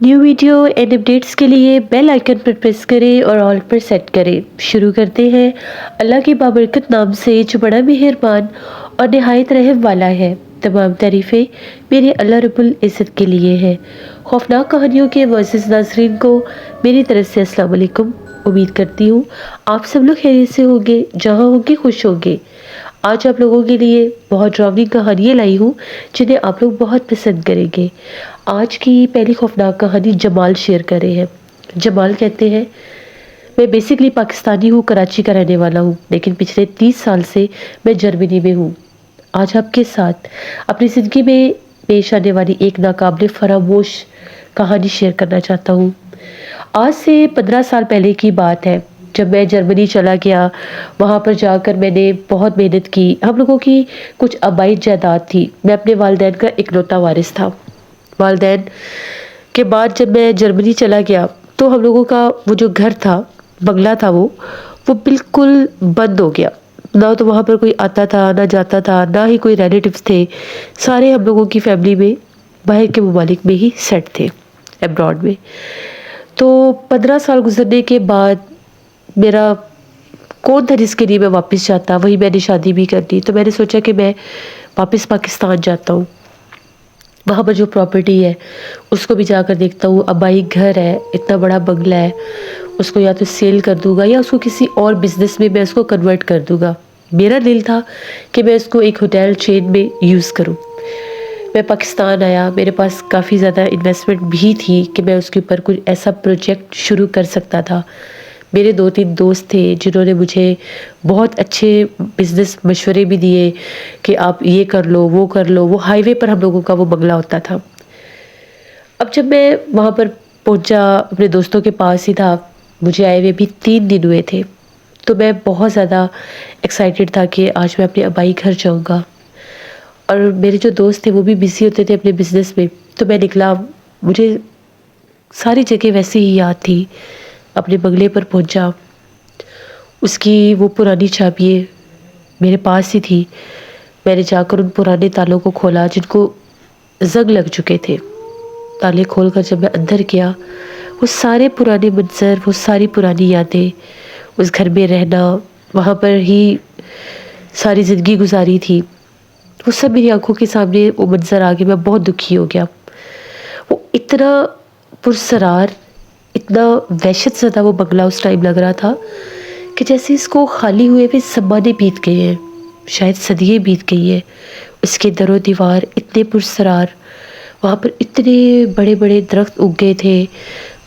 New video and updates के लिए bell icon पर प्रेस करें और ऑल पर सेट करें। शुरू करते हैं अल्लाह के बाबरकत नाम से जो बड़ा मेहरबान और निहायत रहम वाला है। तमाम तारीफ़ें मेरे अल्लाह रब्बुल इज़्ज़त के लिए है। खौफनाक कहानियों के मुअज़्ज़िज़ नाज़रीन को मेरी तरफ से अस्सलाम वालेकुम। उम्मीद करती हूँ आप सब लोग खैरियत से होंगे, जहाँ होंगे खुश होंगे। आज आप लोगों के लिए बहुत ड्रावनी कहानियाँ लाई हूँ जिन्हें आप लोग बहुत पसंद करेंगे। आज की पहली खौफनाक कहानी जमाल शेयर कर रहे हैं। जमाल कहते हैं, मैं बेसिकली पाकिस्तानी हूँ, कराची का रहने वाला हूँ, लेकिन पिछले 30 साल से मैं जर्मनी में हूँ। आज आपके साथ अपनी ज़िंदगी में पेश आने वाली एक नाकाबिले फरामोश कहानी शेयर करना चाहता हूँ। आज से 15 साल पहले की बात है, जब मैं जर्मनी चला गया। वहाँ पर जाकर मैंने बहुत मेहनत की। हम लोगों की कुछ आबाई जायदाद थी। मैं अपने वालिदैन का इकलौता वारिस था। वालिदैन के बाद जब मैं जर्मनी चला गया तो हम लोगों का वो जो घर था, बंगला था, वो बिल्कुल बंद हो गया। ना तो वहाँ पर कोई आता था, ना जाता था, ना ही कोई रिलेटिव्स थे। सारे हम लोगों की फैमिली में बाहर के ममालिक में ही सेट थे, अब्रॉड में। तो 15 साल गुजरने के बाद मेरा कौन था जिसके लिए मैं वापस जाता। वही मैंने शादी भी कर ली, तो मैंने सोचा कि मैं वापस पाकिस्तान जाता हूँ। वहाँ पर जो प्रॉपर्टी है उसको भी जाकर देखता हूँ। आबाई घर है, इतना बड़ा बंगला है, उसको या तो सेल कर दूंगा या उसको किसी और बिजनेस में मैं उसको कन्वर्ट कर दूंगा। मेरा दिल था कि मैं उसको एक होटल चेन में यूज़ करूँ। मैं पाकिस्तान आया, मेरे पास काफ़ी ज़्यादा इन्वेस्टमेंट भी थी कि मैं उसके ऊपर कुछ ऐसा प्रोजेक्ट शुरू कर सकता था। मेरे 2-3 दोस्त थे जिन्होंने मुझे बहुत अच्छे बिज़नेस मशवरे भी दिए कि आप ये कर लो, वो कर लो। वो हाईवे पर हम लोगों का वो बंगला होता था। अब जब मैं वहाँ पर पहुँचा, अपने दोस्तों के पास ही था, मुझे आए हुए भी 3 दिन हुए थे। तो मैं बहुत ज़्यादा एक्साइटेड था कि आज मैं अपने आबाई घर जाऊँगा। और मेरे जो दोस्त थे वो भी बिज़ी होते थे अपने बिज़नेस में। तो मैं निकला, मुझे सारी जगह वैसे ही याद थी। अपने बंगले पर पहुंचा, उसकी वो पुरानी चाबियाँ मेरे पास ही थी। मैंने जाकर उन पुराने तालों को खोला जिनको ज़ंग लग चुके थे। ताले खोलकर जब मैं अंदर गया, वो सारे पुराने मंज़र, वो सारी पुरानी यादें, उस घर में रहना, वहाँ पर ही सारी ज़िंदगी गुजारी थी, वो सब मेरी आंखों के सामने वो मंज़र आ गया। मैं बहुत दुखी हो गया। वो इतना पुरसरार, इतना वहशत ज़दा वो बंगला उस टाइम लग रहा था कि जैसे इसको खाली हुए भी ज़माने बीत गए हैं, शायद सदियाँ बीत गई है। इसके दरो दीवार इतने पुरसरार, वहाँ पर इतने बड़े बड़े दरख्त उग गए थे।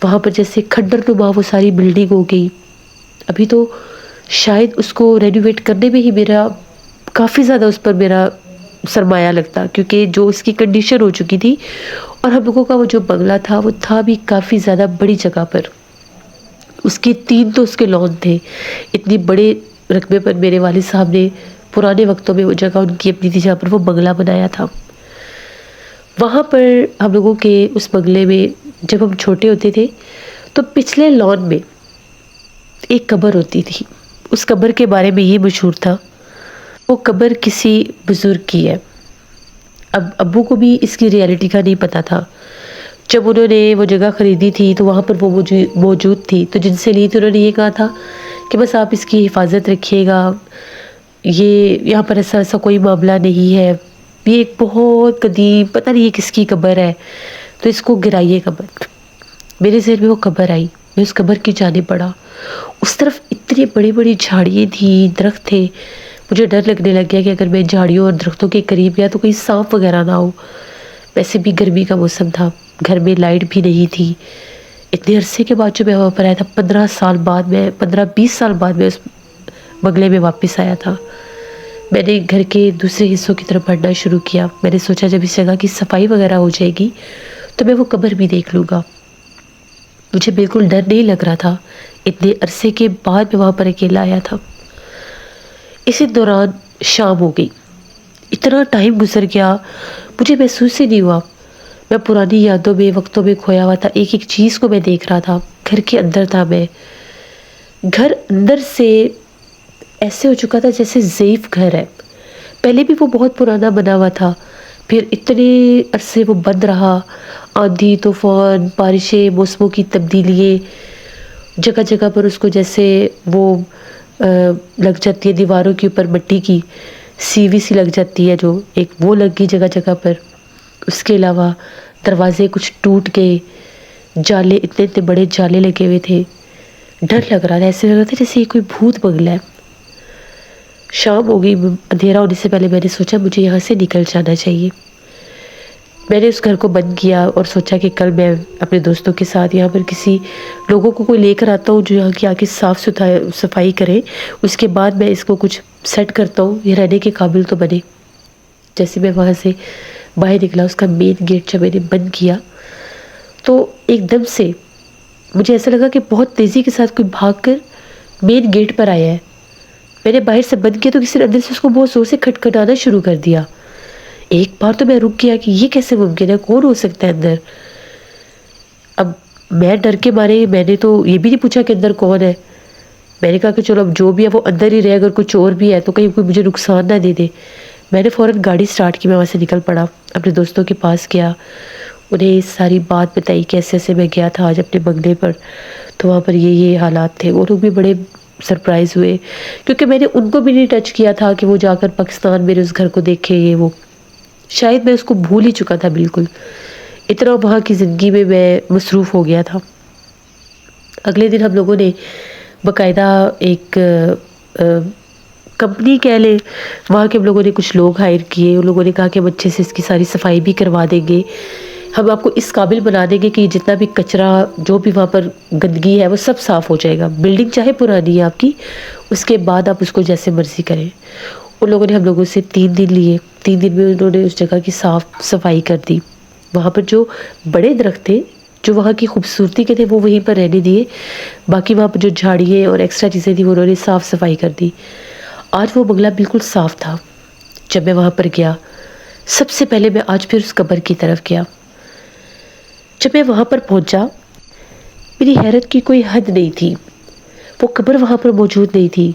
वहाँ पर जैसे खंडर नुमा वो सारी बिल्डिंग हो गई। अभी तो शायद उसको रेनोवेट करने में ही मेरा काफ़ी ज़्यादा उस पर मेरा सरमाया लगता, क्योंकि जो उसकी कंडीशन हो चुकी थी। और हम लोगों का वो जो बंगला था वो था भी काफ़ी ज़्यादा बड़ी जगह पर। उसके 3 तो उसके लॉन थे। इतनी बड़े रकबे पर मेरे वालिद साहब ने पुराने वक्तों में वो जगह उनकी अपनी थी जहाँ पर वो बंगला बनाया था। वहाँ पर हम लोगों के उस बंगले में जब हम छोटे होते थे तो पिछले लॉन में एक कब्र होती थी। उस कब्र के बारे में ये मशहूर था, वो कब्र किसी बुज़ुर्ग की है। अब अब्बू को भी इसकी रियलिटी का नहीं पता था। जब उन्होंने वो जगह ख़रीदी थी तो वहाँ पर वो मौजूद थी, तो जिनसे ली थी उन्होंने ये कहा था कि बस आप इसकी हिफाजत रखिएगा, ये यहाँ पर ऐसा ऐसा कोई मामला नहीं है, ये एक बहुत कदीम, पता नहीं ये किसकी कब्र है, तो इसको गिराइए कब्र। मेरे ज़हन में वो कब्र आई, मैं उस कब्र की जाने पड़ा। उस तरफ इतनी बड़ी बड़ी झाड़ियाँ थी, दरख्त थे। मुझे डर लगने लग गया कि अगर मैं झाड़ियों और दरख्तों के करीब गया तो कोई सांप वगैरह ना हो। वैसे भी गर्मी का मौसम था, घर में लाइट भी नहीं थी। इतने अरसे के बाद जो मैं वहाँ पर आया था, 15 साल बाद, मैं 15-20 साल बाद मैं उस बंगले में वापस आया था। मैंने घर के दूसरे हिस्सों की तरफ बढ़ना शुरू किया। मैंने सोचा जब इस जगह की सफाई वगैरह हो जाएगी तो मैं वो कब्र भी देख लूँगा। मुझे बिल्कुल डर नहीं लग रहा था। इतने अरसे के बाद मैं वहाँ पर अकेला आया था। इसी दौरान शाम हो गई, इतना टाइम गुजर गया, मुझे महसूस ही नहीं हुआ। मैं पुरानी यादों में, वक्तों में खोया हुआ था। एक एक चीज़ को मैं देख रहा था। घर के अंदर था मैं। घर अंदर से ऐसे हो चुका था जैसे ज़ईफ़ घर है। पहले भी वो बहुत पुराना बना हुआ था, फिर इतने अरसे वो बंद रहा। आंधी तूफान, बारिशें, मौसमों की तब्दीलियाँ, जगह जगह पर उसको जैसे वो लग जाती है दीवारों के ऊपर मिट्टी की सीवी सी लग जाती है जो एक, वो लग गई जगह जगह पर। उसके अलावा दरवाजे कुछ टूट गए, जाले इतने इतने बड़े जाले लगे हुए थे। डर लग रहा था, ऐसे लग रहा था जैसे ये कोई भूत बंगला है। शाम हो गई, अंधेरा होने से पहले मैंने सोचा मुझे यहाँ से निकल जाना चाहिए। मैंने उस घर को बंद किया और सोचा कि कल मैं अपने दोस्तों के साथ यहाँ पर किसी लोगों को कोई लेकर आता हूँ जो यहाँ की आके साफ सफाई करे। उसके बाद मैं इसको कुछ सेट करता हूँ, ये रहने के काबिल तो बने। जैसे मैं वहाँ से बाहर निकला, उसका मेन गेट जब मैंने बंद किया तो एकदम से मुझे ऐसा लगा कि बहुत तेज़ी के साथ कोई भागकर मेन गेट पर आया है। मैंने बाहर से बंद किया तो किसी ने अंदर से उसको बहुत ज़ोर से खटखटाना शुरू कर दिया। एक बार तो मैं रुक गया कि ये कैसे मुमकिन है, कौन हो सकता है अंदर। अब मैं डर के मारे मैंने तो ये भी नहीं पूछा कि अंदर कौन है। मैंने कहा कि चलो अब जो भी है वो अंदर ही रहे, अगर कोई चोर भी है तो कहीं कोई मुझे नुकसान ना दे दे। मैंने फ़ौरन गाड़ी स्टार्ट की, मैं वहाँ से निकल पड़ा, अपने दोस्तों के पास गया, उन्हें सारी बात बताई कैसे ऐसे मैं गया था आज अपने बंगले पर, तो वहाँ पर ये हालात थे। वो लोग भी बड़े सरप्राइज़ हुए क्योंकि मैंने उनको भी नहीं टच किया था कि वो जाकर पाकिस्तान मेरे उस घर को देखे। ये वो शायद मैं उसको भूल ही चुका था बिल्कुल, इतना वहाँ की ज़िंदगी में मैं मसरूफ़ हो गया था। अगले दिन हम लोगों ने बाकायदा एक कंपनी कह लें, वहाँ के हम लोगों ने कुछ लोग हायर किए। उन लोगों ने कहा कि हम अच्छे से इसकी सारी सफाई भी करवा देंगे, हम आपको इस काबिल बना देंगे कि जितना भी कचरा जो भी वहाँ पर गंदगी है वो सब साफ़ हो जाएगा। बिल्डिंग चाहे पुरानी है आपकी, उसके बाद आप उसको जैसे मर्ज़ी करें। उन लोगों ने हम लोगों से 3 दिन लिए। 3 दिन में उन्होंने उस जगह की साफ़ सफाई कर दी। वहाँ पर जो बड़े दरख्त थे जो वहाँ की खूबसूरती के थे वो वहीं पर रहने दिए, बाकी वहाँ पर जो झाड़ियाँ और एक्स्ट्रा चीज़ें थी वो उन्होंने साफ़ सफाई कर दी। आज वो बंगला बिल्कुल साफ़ था। जब मैं वहाँ पर गया सबसे पहले मैं आज फिर उस कब्र की तरफ गया। जब मैं वहाँ पर पहुँचा मेरी हैरत की कोई हद नहीं थी। वो कब्र वहाँ पर मौजूद नहीं थी,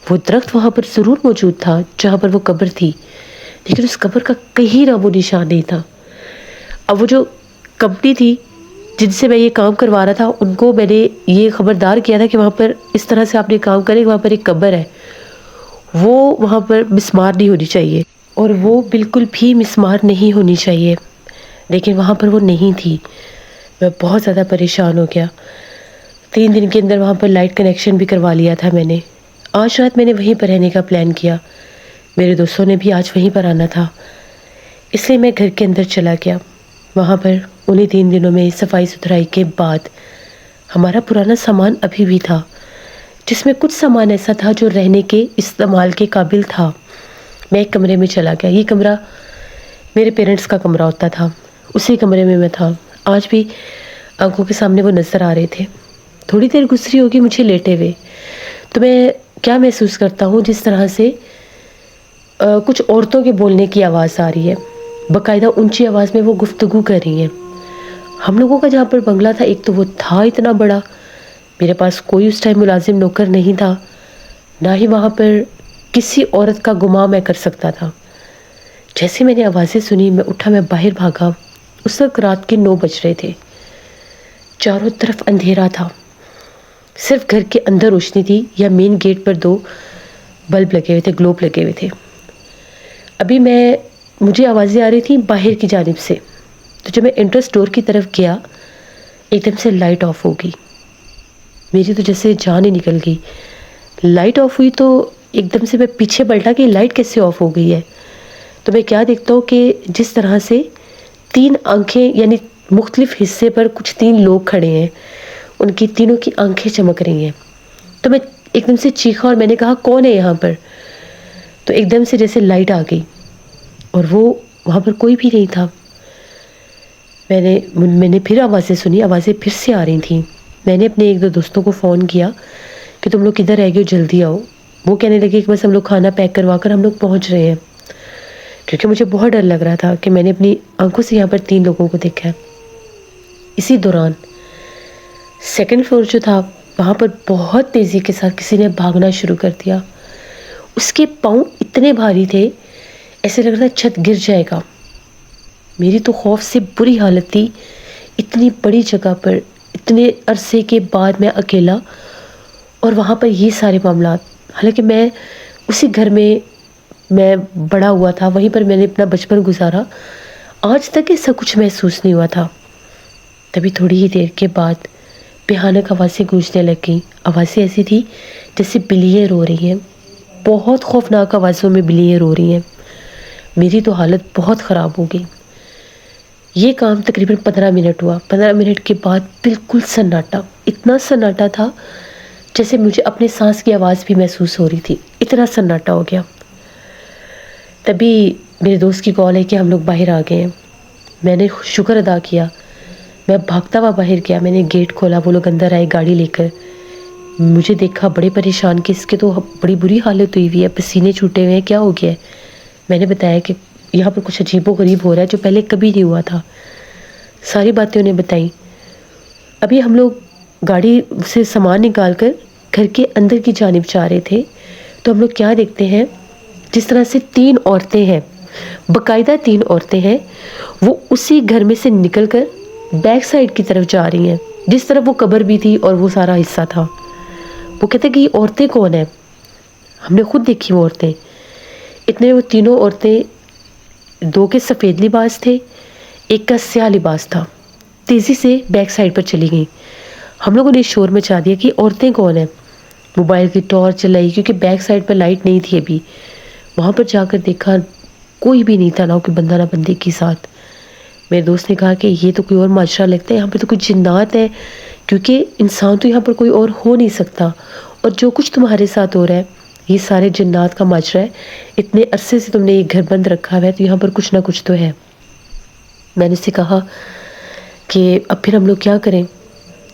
वो दरख्त वहाँ पर ज़रूर मौजूद था जहाँ पर वो कब्र थी, लेकिन उस कब्र का कहीं नामो निशान नहीं था। अब वो जो कंपनी थी जिनसे मैं ये काम करवा रहा था उनको मैंने ये खबरदार किया था कि वहाँ पर इस तरह से आपने काम करें, वहाँ पर एक कब्र है, वो वहाँ पर मिस्मार नहीं होनी चाहिए और वो बिल्कुल भी मिस्मार नहीं होनी चाहिए, लेकिन वहाँ पर वो नहीं थी। मैं बहुत ज़्यादा परेशान हो गया। 3 दिन के अंदर वहाँ पर लाइट कनेक्शन भी करवा लिया था मैंने। आज रात मैंने वहीं पर रहने का प्लान किया। मेरे दोस्तों ने भी आज वहीं पर आना था, इसलिए मैं घर के अंदर चला गया। वहाँ पर उन्हीं 3 दिनों में सफाई सुथराई के बाद हमारा पुराना सामान अभी भी था, जिसमें कुछ सामान ऐसा था जो रहने के इस्तेमाल के काबिल था। मैं एक कमरे में चला गया। ये कमरा मेरे पेरेंट्स का कमरा होता था, उसी कमरे में मैं था। आज भी आंखों के सामने वो नज़र आ रहे थे। थोड़ी देर गुजरी होगी मुझे लेटे हुए, तो मैं क्या महसूस करता हूँ जिस तरह से कुछ औरतों के बोलने की आवाज़ आ रही है, बाकायदा ऊंची आवाज़ में वो गुफ्तगू कर रही हैं। हम लोगों का जहाँ पर बंगला था एक तो वो था इतना बड़ा, मेरे पास कोई उस टाइम मुलाजिम नौकर नहीं था, ना ही वहाँ पर किसी औरत का गुमा मैं कर सकता था। जैसे मैंने आवाज़ें सुनी मैं उठा, मैं बाहर भागा। उस वक्त रात के 9 बज रहे थे, चारों तरफ अंधेरा था, सिर्फ घर के अंदर रोशनी थी या मेन गेट पर 2 बल्ब लगे हुए थे, ग्लोब लगे हुए थे। अभी मुझे आवाज़ें आ रही थी बाहर की जानिब से, तो जब मैं एंट्रेंस डोर की तरफ गया एकदम से लाइट ऑफ हो गई। मेरी तो जैसे जान ही निकल गई। लाइट ऑफ हुई तो एकदम से मैं पीछे पलटा कि लाइट कैसे ऑफ हो गई है। तो मैं क्या देखता हूँ कि जिस तरह से 3 आंखें यानी मुख्तलिफ हिस्से पर कुछ 3 लोग खड़े हैं, उनकी तीनों की आंखें चमक रही हैं। तो मैं एकदम से चीखा और मैंने कहा कौन है यहाँ पर। तो एकदम से जैसे लाइट आ गई और वो वहाँ पर कोई भी नहीं था। मैंने फिर आवाज़ें सुनी, आवाज़ें फिर से आ रही थी। मैंने अपने 1-2 दोस्तों को फ़ोन किया कि तुम लोग किधर रह गए हो, जल्दी आओ। वो कहने लगे कि बस हम लोग खाना पैक करवा कर हम लोग पहुँच रहे हैं, क्योंकि मुझे बहुत डर लग रहा था कि मैंने अपनी आंखों से यहाँ पर 3 लोगों को देखा है। इसी दौरान सेकंड फ्लोर जो था वहाँ पर बहुत तेज़ी के साथ किसी ने भागना शुरू कर दिया। उसके पाँव इतने भारी थे ऐसे लग रहा था छत गिर जाएगा। میری تو خوف سے بری حالت تھی. اتنی بڑی جگہ پر اتنے عرصے کے بعد میں اکیلا، اور وہاں پر یہ سارے معاملات. حالانکہ میں اسی گھر میں بڑا ہوا تھا، وہیں پر میں نے اپنا بچپن گزارا. آج تک ایسا کچھ محسوس نہیں ہوا تھا. تبھی تھوڑی ہی دیر کے بعد بھیانک آوازیں گونجنے لگ گئیں. آوازیں ایسی تھی جیسے بلیاں رو رہی ہیں. بہت خوفناک آوازوں میں بلیاں رو رہی ہیں. میری تو حالت بہت خراب ہو گئی. یہ کام تقریباً 15 منٹ ہوا. 15 منٹ کے بعد بالکل سناٹا. اتنا سناٹا تھا جیسے مجھے اپنے سانس کی آواز بھی محسوس ہو رہی تھی. اتنا سناٹا ہو گیا. تبھی میرے دوست کی کال ہے کہ ہم لوگ باہر آ گئے ہیں. میں نے شکر ادا کیا. میں بھاگتا ہوا باہر گیا. میں نے گیٹ کھولا. وہ لوگ اندر آئے گاڑی لے کر. مجھے دیکھا بڑے پریشان کہ اس کے تو بڑی بری حالت ہوئی ہوئی ہے، پسینے چھوٹے ہوئے ہیں، کیا ہو گیا ہے. میں نے بتایا کہ یہاں پر کچھ عجیب و غریب ہو رہا ہے جو پہلے کبھی نہیں ہوا تھا. ساری باتیں انہیں بتائیں. ابھی ہم لوگ گاڑی سے سامان نکال کر گھر کے اندر کی جانب جا رہے تھے تو ہم لوگ کیا دیکھتے ہیں، جس طرح سے 3 عورتیں ہیں، باقاعدہ 3 عورتیں ہیں، وہ اسی گھر میں سے نکل کر بیک سائڈ کی طرف جا رہی ہیں، جس طرف وہ قبر بھی تھی اور وہ سارا حصہ تھا. وہ کہتے ہیں کہ یہ عورتیں کون ہیں. ہم نے خود دیکھی وہ عورتیں. اتنے وہ تینوں عورتیں، 2 کے سفید لباس تھے، ایک کا سیاہ لباس تھا، تیزی سے بیک سائڈ پر چلی گئیں. ہم لوگوں نے شور مچا دیا کہ عورتیں کون ہیں. موبائل کی ٹارچ چلائی کیونکہ بیک سائڈ پر لائٹ نہیں تھی ابھی. وہاں پر جا کر دیکھا کوئی بھی نہیں تھا، نہ کوئی بندہ نہ بندے کے ساتھ. میرے دوست نے کہا کہ یہ تو کوئی اور ماجرا لگتا ہے، یہاں پہ تو کوئی جنات ہے، کیونکہ انسان تو یہاں پر کوئی اور ہو نہیں سکتا، اور جو کچھ تمہارے ساتھ ہو رہا ہے یہ سارے جنات کا ماجرا ہے. اتنے عرصے سے تم نے یہ گھر بند رکھا ہوا ہے تو یہاں پر کچھ نہ کچھ تو ہے. میں نے اس سے کہا کہ اب پھر ہم لوگ کیا کریں.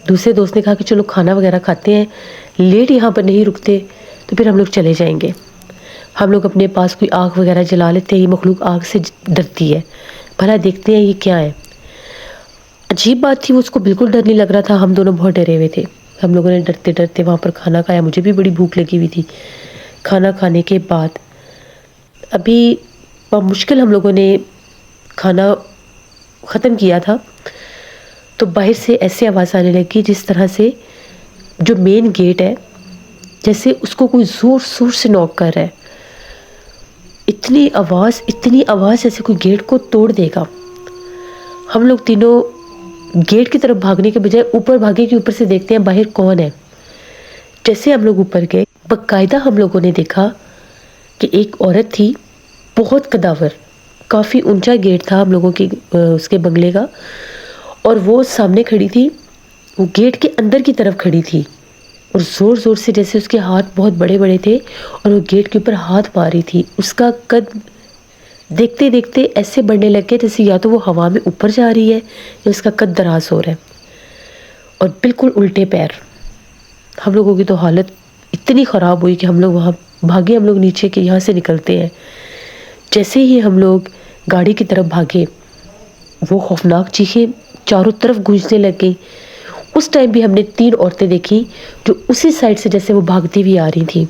دوسرے دوست نے کہا کہ چلو کھانا وغیرہ کھاتے ہیں، لیٹ یہاں پر نہیں رکتے تو پھر ہم لوگ چلے جائیں گے. ہم لوگ اپنے پاس کوئی آگ وغیرہ جلا لیتے ہیں. یہ مخلوق آگ سے ڈرتی ہے، بھلا دیکھتے ہیں یہ کیا ہے. عجیب بات تھی، وہ اس کو بالکل ڈر نہیں لگ رہا تھا. ہم دونوں بہت ڈرے ہوئے تھے. ہم لوگوں نے ڈرتے ڈرتے وہاں پر کھانا کھایا. مجھے بھی بڑی بھوک لگی ہوئی تھی. کھانا کھانے کے بعد ابھی مشکل ہم لوگوں نے کھانا ختم کیا تھا تو باہر سے ایسے آواز آنے لگی جس طرح سے جو مین گیٹ ہے جیسے اس کو کوئی زور زور سے نوک کر رہا ہے. اتنی آواز جیسے کوئی گیٹ کو توڑ دے گا. ہم لوگ تینوں گیٹ کی طرف بھاگنے کے بجائے اوپر بھاگے کہ اوپر سے دیکھتے ہیں باہر کون ہے. جیسے ہم لوگ اوپر گئے باقاعدہ ہم لوگوں نے دیکھا کہ ایک عورت تھی، بہت قداور. کافی اونچا گیٹ تھا ہم لوگوں کے اس کے بنگلے کا، اور وہ سامنے کھڑی تھی. وہ گیٹ کے اندر کی طرف کھڑی تھی اور زور زور سے، جیسے اس کے ہاتھ بہت بڑے بڑے تھے اور وہ گیٹ کے اوپر ہاتھ مار رہی تھی. اس کا قد دیکھتے دیکھتے ایسے بڑھنے لگ گیا جیسے یا تو وہ ہوا میں اوپر جا رہی ہے یا اس کا قد دراز ہو رہا ہے، اور بالکل الٹے پیر. ہم لوگوں کی تو حالت اتنی خراب ہوئی کہ ہم لوگ وہاں بھاگے. ہم لوگ نیچے کے یہاں سے نکلتے ہیں. جیسے ہی ہم لوگ گاڑی کی طرف بھاگے وہ خوفناک چیخیں چاروں طرف گونجنے لگ گئی. اس ٹائم بھی ہم نے 3 عورتیں دیکھی جو اسی سائڈ سے جیسے وہ بھاگتی ہوئی آ رہی تھیں.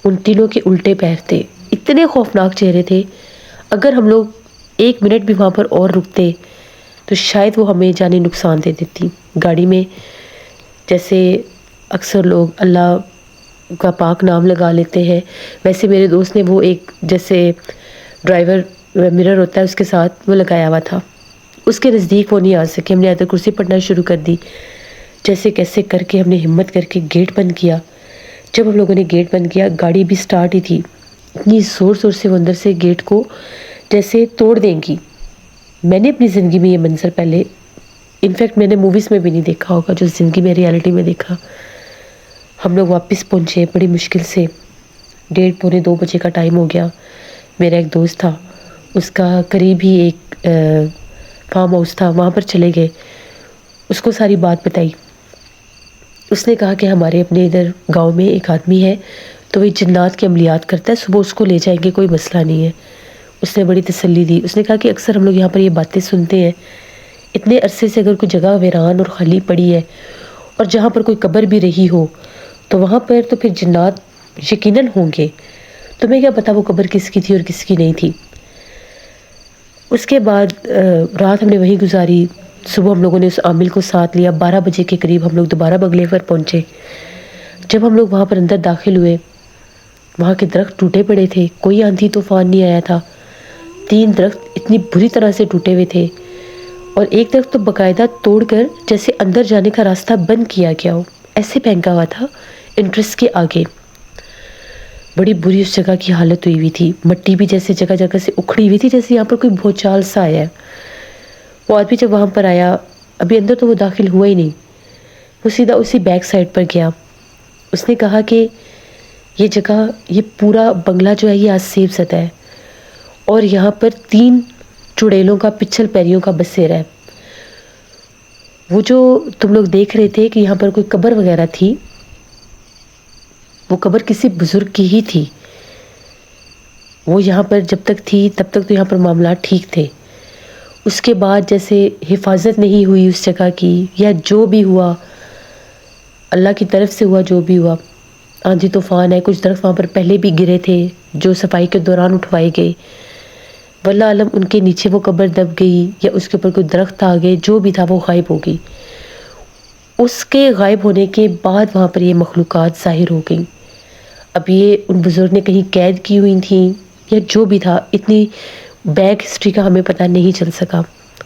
ان تینوں کے الٹے پیر تھے، اتنے خوفناک چہرے تھے. اگر ہم لوگ 1 منٹ بھی وہاں پر اور رکتے تو شاید وہ ہمیں جانے نقصان دے دیتی. گاڑی میں جیسے اکثر لوگ اللہ کا پاک نام لگا لیتے ہیں، ویسے میرے دوست نے وہ ایک جیسے ڈرائیور مرر ہوتا ہے اس کے ساتھ وہ لگایا ہوا تھا. اس کے نزدیک وہ نہیں آ سکے. ہم نے آیت الکرسی پڑھنا شروع کر دی. جیسے کیسے کر کے ہم نے ہمت کر کے گیٹ بند کیا. جب ہم لوگوں نے گیٹ بند کیا گاڑی بھی سٹارٹ ہی تھی. اتنی زور زور سے وہ اندر سے گیٹ کو جیسے توڑ دیں گی. میں نے اپنی زندگی میں یہ منظر پہلے انفیکٹ میں نے موویز میں بھی نہیں دیکھا ہوگا جو زندگی میں ریالٹی میں دیکھا. ہم لوگ واپس پہنچے بڑی مشکل سے. 1:30 پونے 2 بجے کا ٹائم ہو گیا. میرا ایک دوست تھا، اس کا قریب ہی ایک فارم ہاؤس تھا، وہاں پر چلے گئے. اس کو ساری بات بتائی. اس نے کہا کہ ہمارے اپنے ادھر گاؤں میں ایک آدمی ہے تو وہ جنات کے عملیات کرتا ہے، صبح اس کو لے جائیں گے، کوئی مسئلہ نہیں ہے. اس نے بڑی تسلی دی. اس نے کہا کہ اکثر ہم لوگ یہاں پر یہ باتیں سنتے ہیں، اتنے عرصے سے اگر کوئی جگہ ویران اور خالی پڑی ہے اور جہاں پر کوئی قبر بھی رہی ہو تو وہاں پر تو پھر جنات یقیناً ہوں گے. تمہیں کیا پتا وہ قبر کس کی تھی اور کس کی نہیں تھی. اس کے بعد رات ہم نے وہیں گزاری. صبح ہم لوگوں نے اس عامل کو ساتھ لیا. 12 بجے کے قریب ہم لوگ دوبارہ بنگلے پر پہنچے. جب ہم لوگ وہاں پر اندر داخل ہوئے، وہاں کے درخت ٹوٹے پڑے تھے، کوئی آندھی طوفان نہیں آیا تھا. 3 درخت اتنی بری طرح سے ٹوٹے ہوئے تھے، اور ایک درخت تو باقاعدہ توڑ کر جیسے اندر جانے کا راستہ بند کیا گیا ہو ایسے پھینکا ہوا تھا انٹرس کے آگے. بڑی بری اس جگہ کی حالت ہوئی ہوئی تھی. مٹی بھی جیسے جگہ جگہ سے اکھڑی ہوئی تھی، جیسے یہاں پر کوئی بھوچال سا آیا ہے. وہ آدمی جب وہاں پر آیا، ابھی اندر تو وہ داخل ہوا ہی نہیں، وہ سیدھا اسی بیک سائڈ پر گیا. اس نے کہا کہ یہ جگہ، یہ پورا بنگلہ جو ہے یہ آج سیب زدہ ہے، اور یہاں پر 3 چڑیلوں کا، پچھل پیریوں کا بسیرا ہے. وہ جو تم لوگ دیکھ رہے تھے کہ یہاں پر کوئی قبر وغیرہ تھی، وہ قبر کسی بزرگ کی ہی تھی. وہ یہاں پر جب تک تھی تب تک تو یہاں پر معاملات ٹھیک تھے. اس کے بعد جیسے حفاظت نہیں ہوئی اس جگہ کی، یا جو بھی ہوا اللہ کی طرف سے ہوا، جو بھی ہوا، آندھی طوفان ہے، کچھ درخت وہاں پر پہلے بھی گرے تھے جو صفائی کے دوران اٹھوائے گئے، واللہ علم ان کے نیچے وہ قبر دب گئی یا اس کے اوپر کوئی درخت آ گئے، جو بھی تھا وہ غائب ہو گئی. اس کے غائب ہونے کے بعد وہاں پر یہ مخلوقات ظاہر ہو گئیں. اب یہ ان بزرگ نے کہیں قید کی ہوئی تھیں یا جو بھی تھا، اتنی بیک ہسٹری کا ہمیں پتہ نہیں چل سکا.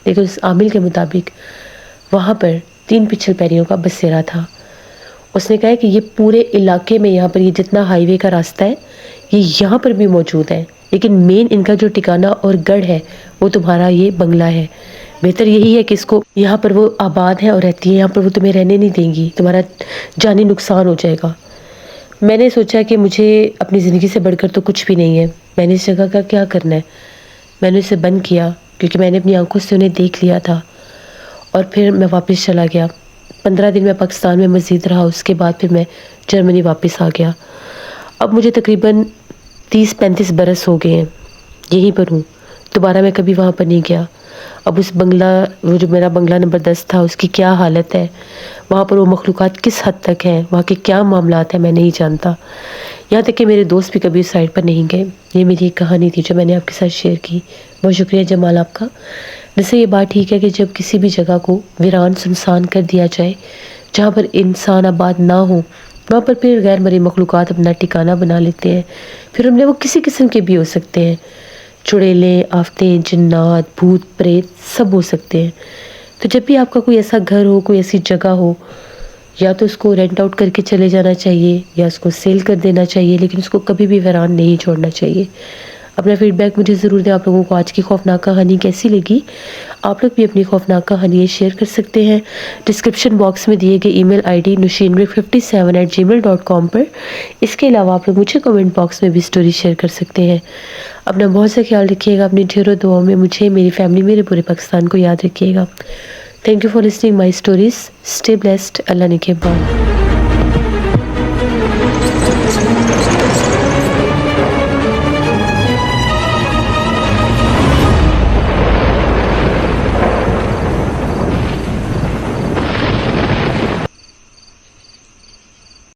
لیکن اس عامل کے مطابق وہاں پر 3 پچھل پیریوں کا بسیرا تھا. اس نے کہا کہ یہ پورے علاقے میں، یہاں پر یہ جتنا ہائی وے کا راستہ ہے یہ یہاں پر بھی موجود ہے، لیکن مین ان کا جو ٹھکانہ اور گڑھ ہے وہ تمہارا یہ بنگلہ ہے. بہتر یہی ہے کہ اس کو، یہاں پر وہ آباد ہے اور رہتی ہے، یہاں پر وہ تمہیں رہنے نہیں دیں گی، تمہارا جانی نقصان ہو جائے گا. میں نے سوچا کہ مجھے اپنی زندگی سے بڑھ کر تو کچھ بھی نہیں ہے، میں نے اس جگہ کا کیا کرنا ہے. میں نے اسے بند کیا کیونکہ میں نے اپنی آنکھوں سے انہیں دیکھ لیا تھا، اور پھر میں واپس چلا گیا. 15 دن میں پاکستان میں مزید رہا. اس کے بعد پھر میں جرمنی واپس آ گیا. اب مجھے تقریباً 30-35 برس ہو گئے ہیں، یہیں پر ہوں. دوبارہ میں کبھی وہاں پر نہیں گیا. اب اس بنگلہ، وہ جو میرا بنگلہ نمبر 10 تھا، اس کی کیا حالت ہے، وہاں پر وہ مخلوقات کس حد تک ہیں، وہاں کے کیا معاملات ہیں، میں نہیں جانتا. یہاں تک کہ میرے دوست بھی کبھی اس سائٹ پر نہیں گئے. یہ میری ایک کہانی تھی جو میں نے آپ کے ساتھ شیئر کی. بہت شکریہ جمال آپ کا. جیسے یہ بات ٹھیک ہے کہ جب کسی بھی جگہ کو ویران سنسان کر دیا جائے، جہاں پر انسان آباد نہ ہو، وہاں پر پھر غیر مرئی مخلوقات اپنا ٹھکانہ بنا لیتے ہیں. پھر ان میں وہ کسی قسم کے بھی ہو سکتے ہیں، چڑیلیں، آفتیں، جنات، بھوت، پریت، سب ہو سکتے ہیں. تو جب بھی آپ کا کوئی ایسا گھر ہو، کوئی ایسی جگہ ہو، یا تو اس کو رینٹ آؤٹ کر کے چلے جانا چاہیے یا اس کو سیل کر دینا چاہیے، لیکن اس کو کبھی بھی ویران نہیں چھوڑنا چاہیے. اپنا فیڈ بیک مجھے ضرور دیں. آپ لوگوں کو آج کی خوفناک کہانی کیسی لگی؟ آپ لوگ بھی اپنی خوفناک کہانی شیئر کر سکتے ہیں ڈسکرپشن باکس میں دیے گئے ای میل آئی ڈی nushinbreak57@gmail.com پر. اس کے علاوہ آپ لوگ مجھے کمنٹ باکس میں بھی سٹوری شیئر کر سکتے ہیں. اپنا بہت سا خیال رکھیے گا. اپنی ڈھیروں دعاؤں میں مجھے، میری فیملی، میرے پورے پاکستان کو یاد رکھیے گا. Thank you for listening my stories. Stay blessed. اللہ نگہبان.